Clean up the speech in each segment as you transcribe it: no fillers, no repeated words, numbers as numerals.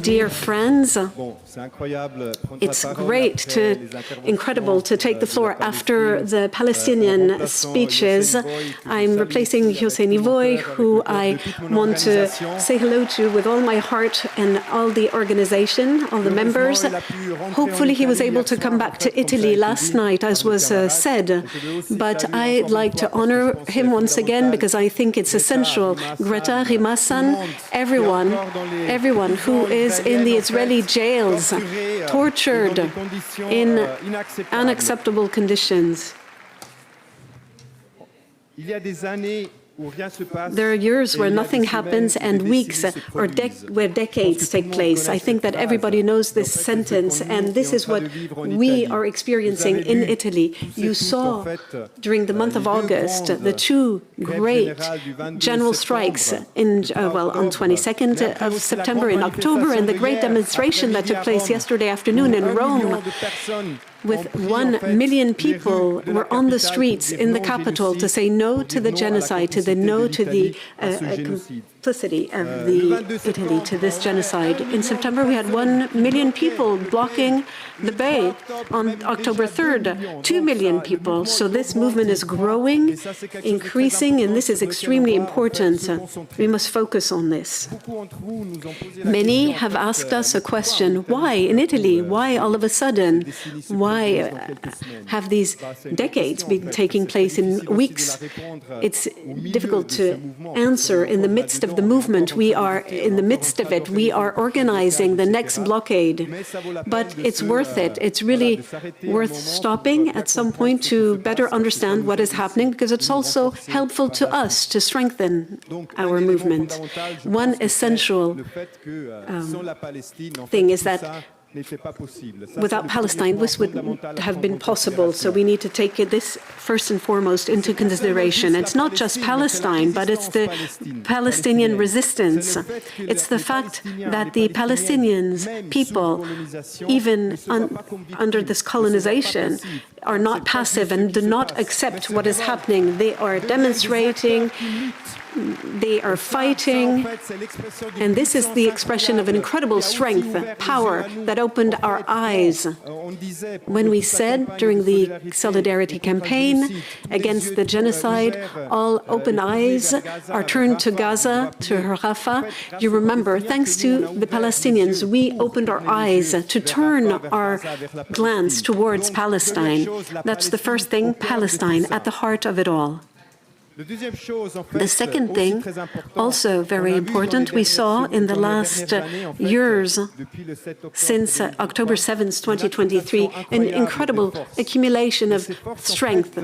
Dear friends, it's incredible to take the floor after the Palestinian speeches. I'm replacing José Nivoy, who I want to say hello to with all my heart and all the organization, all the members. Hopefully he was able to come back to Italy last night, as was said, but I'd like to honor him once again because I think it's essential. Greta, Rimassan, everyone who is in the Israeli jails, tortured in unacceptable conditions. There are years where nothing happens and weeks or where decades take place. I think that everybody knows this sentence, and this is what we are experiencing in Italy. You saw during the month of August the two great general strikes on 22nd of September in October, and the great demonstration that took place yesterday afternoon in Rome, with 1 million people were on the streets in the capital to say no to the genocide, to the no to the complicity of Italy to this genocide. In September, we had 1 million people blocking the bay. On October 3rd, 2 million people. So this movement is growing, increasing, and this is extremely important. We must focus on this. Many have asked us a question: why in Italy? Why all of a sudden? Why have these decades been taking place in weeks? It's difficult to answer. In the midst of the movement, we are in the midst of it. We are organizing the next blockade, but it's worth it. It's really worth stopping at some point to better understand what is happening, because it's also helpful to us to strengthen our movement. One essential thing is that without Palestine, this wouldn't have been possible. So we need to take this first and foremost into consideration. It's not just Palestine, but it's the Palestinian resistance. It's the fact that the Palestinians, people, even under this colonization, are not passive and do not accept what is happening. They are demonstrating, they are fighting, and this is the expression of an incredible strength, power that opened our eyes. When we said during the solidarity campaign against the genocide, all open eyes are turned to Gaza, to Rafah. You remember, thanks to the Palestinians, we opened our eyes to turn our glance towards Palestine. That's the first thing, Palestine, at the heart of it all. The second thing, also very important, we saw in the last years, since October 7th, 2023, an incredible accumulation of strength,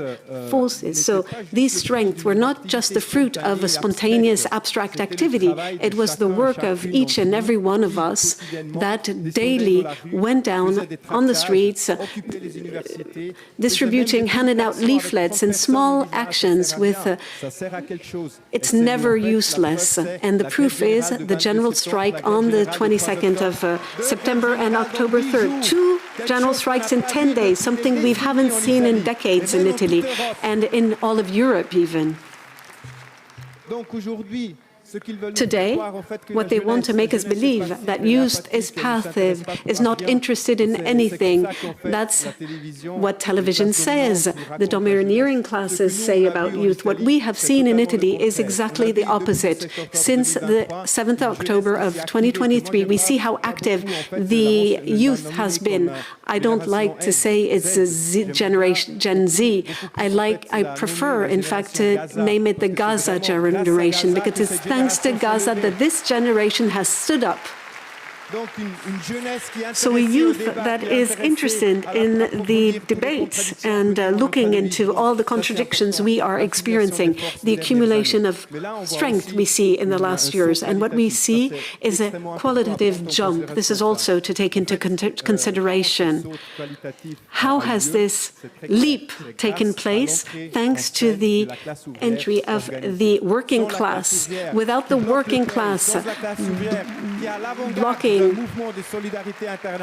forces. So these strengths were not just the fruit of a spontaneous abstract activity. It was the work of each and every one of us that daily went down on the streets, distributing, handing out leaflets and small actions with it's never useless. And the proof is the general strike on the 22nd of September and October 3rd. 2 general strikes in 10 days, something we haven't seen in decades in Italy and in all of Europe even. Today, what they want to make us believe, that youth is passive, is not interested in anything. That's what television says. The domineering classes say about youth. What we have seen in Italy is exactly the opposite. Since the 7th of October of 2023, we see how active the youth has been. I don't like to say it's a generation, Gen Z. I prefer, in fact, to name it the Gaza generation, because it's thanks to Gaza that this generation has stood up. So a youth that is interested in the debates and looking into all the contradictions we are experiencing, the accumulation of strength we see in the last years. And what we see is a qualitative jump. This is also to take into consideration. How has this leap taken place? Thanks to the entry of the working class. Without the working class blockade working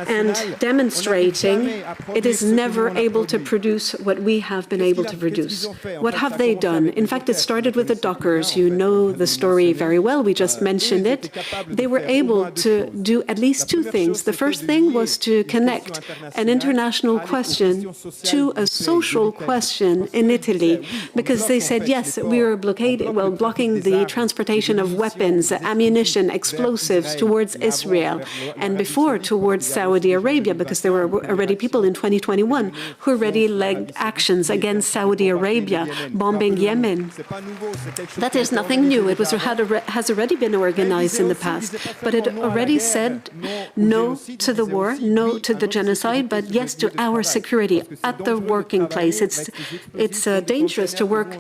and demonstrating, it is never able to produce what we have been able to produce. What have they done? In fact, it started with the Dockers. You know the story very well. We just mentioned it. They were able to do at least two things. The first thing was to connect an international question to a social question in Italy, because they said, yes, we were blocking the transportation of weapons, ammunition, explosives towards Israel, and before towards Saudi Arabia, because there were already people in 2021 who already led actions against Saudi Arabia, bombing Yemen. That is nothing new. It has already been organized in the past, but it already said no to the war, no to the genocide, but yes to our security at the working place. It's dangerous to work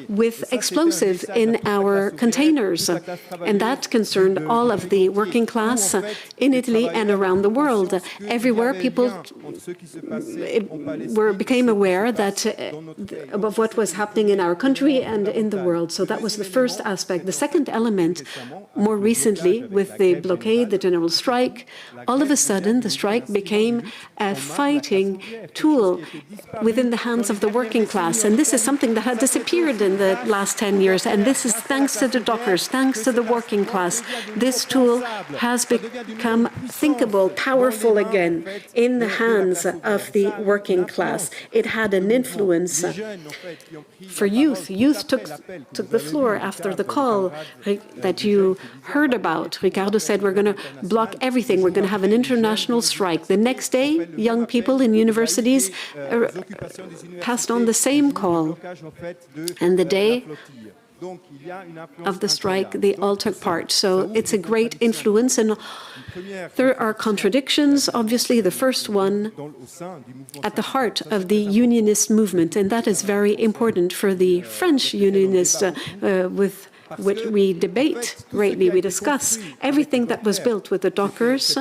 with explosives in our containers, and that concerned all of the working class in Italy and around the world. Everywhere, people became aware that of what was happening in our country and in the world. So that was the first aspect. The second element, more recently, with the blockade, the general strike, all of a sudden the strike became a fighting tool within the hands of the working class. And this is something that had disappeared in the last 10 years. And this is thanks to the Dockers, thanks to the working class. This tool has become thinkable, powerful again in the hands of the working class. It had an influence for youth. Youth took the floor after the call that you heard about. Ricardo said, we're going to block everything. We're going to have an international strike. The next day, young people in universities passed on the same call. And the day of the strike, they all took part. So it's a great influence. And there are contradictions, obviously. The first one at the heart of the unionist movement, and that is very important for the French unionists with which we debate greatly. We discuss everything that was built with the Dockers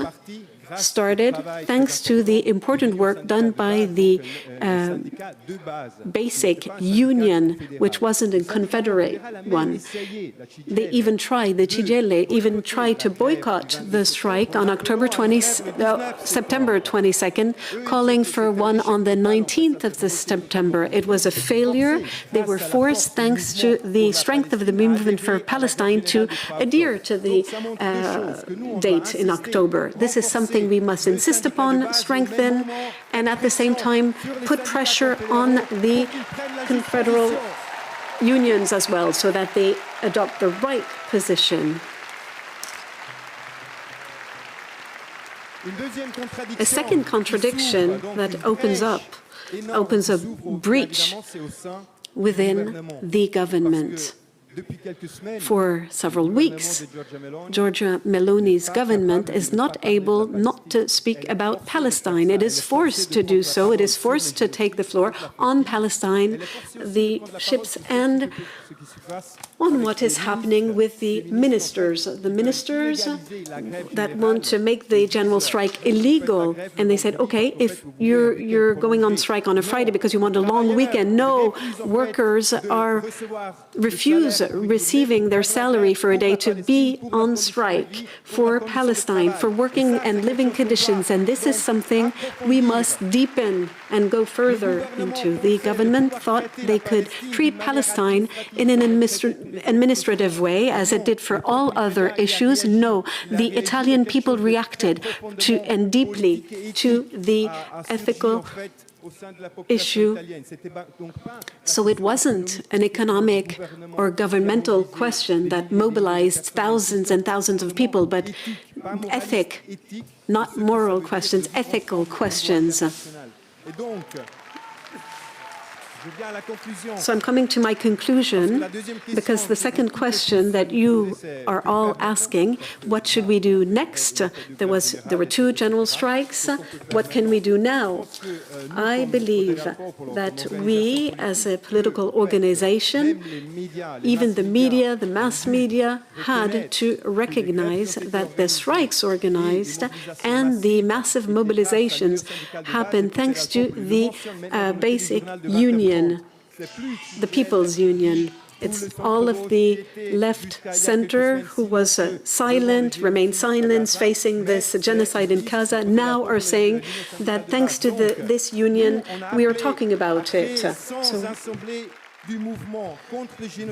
started thanks to the important work done by the basic union, which wasn't a confederate one. They even tried, the CGIL even tried to boycott the strike on September 22nd, calling for one on the 19th of September. It was a failure. They were forced, thanks to the strength of the movement for Palestine, to adhere to the date in October. This is something we must insist upon, strengthen, and at the same time put pressure on the confederal unions as well, so that they adopt the right position. A second contradiction that opens a breach within the government. For several weeks, Giorgia Meloni's government is not able not to speak about Palestine. It is forced to do so. It is forced to take the floor on Palestine, the ships, and on what is happening with the ministers that want to make the general strike illegal. And they said, okay, if you're going on strike on a Friday because you want a long weekend, no, workers refuse receiving their salary for a day to be on strike for Palestine, for working and living conditions. And this is something we must deepen and go further into. The government thought they could treat Palestine in an administrative way, as it did for all other issues. No, the Italian people reacted and deeply to the ethical issue. So it wasn't an economic or governmental question that mobilized thousands and thousands of people, but not moral questions, ethical questions. So I'm coming to my conclusion, because the second question that you are all asking, what should we do next? There were two general strikes. What can we do now? I believe that we, as a political organization, even the media, the mass media, had to recognize that the strikes organized and the massive mobilizations happened thanks to the basic union, the People's Union. It's all of the left center who was silent, remained silent, facing this genocide in Gaza, now are saying that thanks to this union, we are talking about it.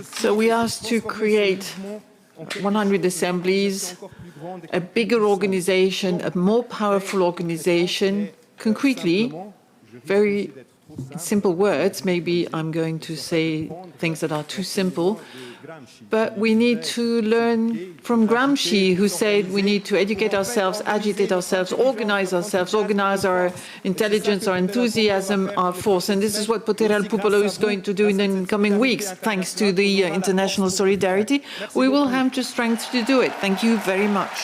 So we asked to create 100 assemblies, a bigger organization, a more powerful organization. Concretely, very simple words, maybe I'm going to say things that are too simple, but we need to learn from Gramsci, who said we need to educate ourselves, agitate ourselves, organize our intelligence, our enthusiasm, our force. And this is what Potere al Popolo is going to do in the coming weeks. Thanks to the international solidarity, we will have the strength to do it. Thank you very much.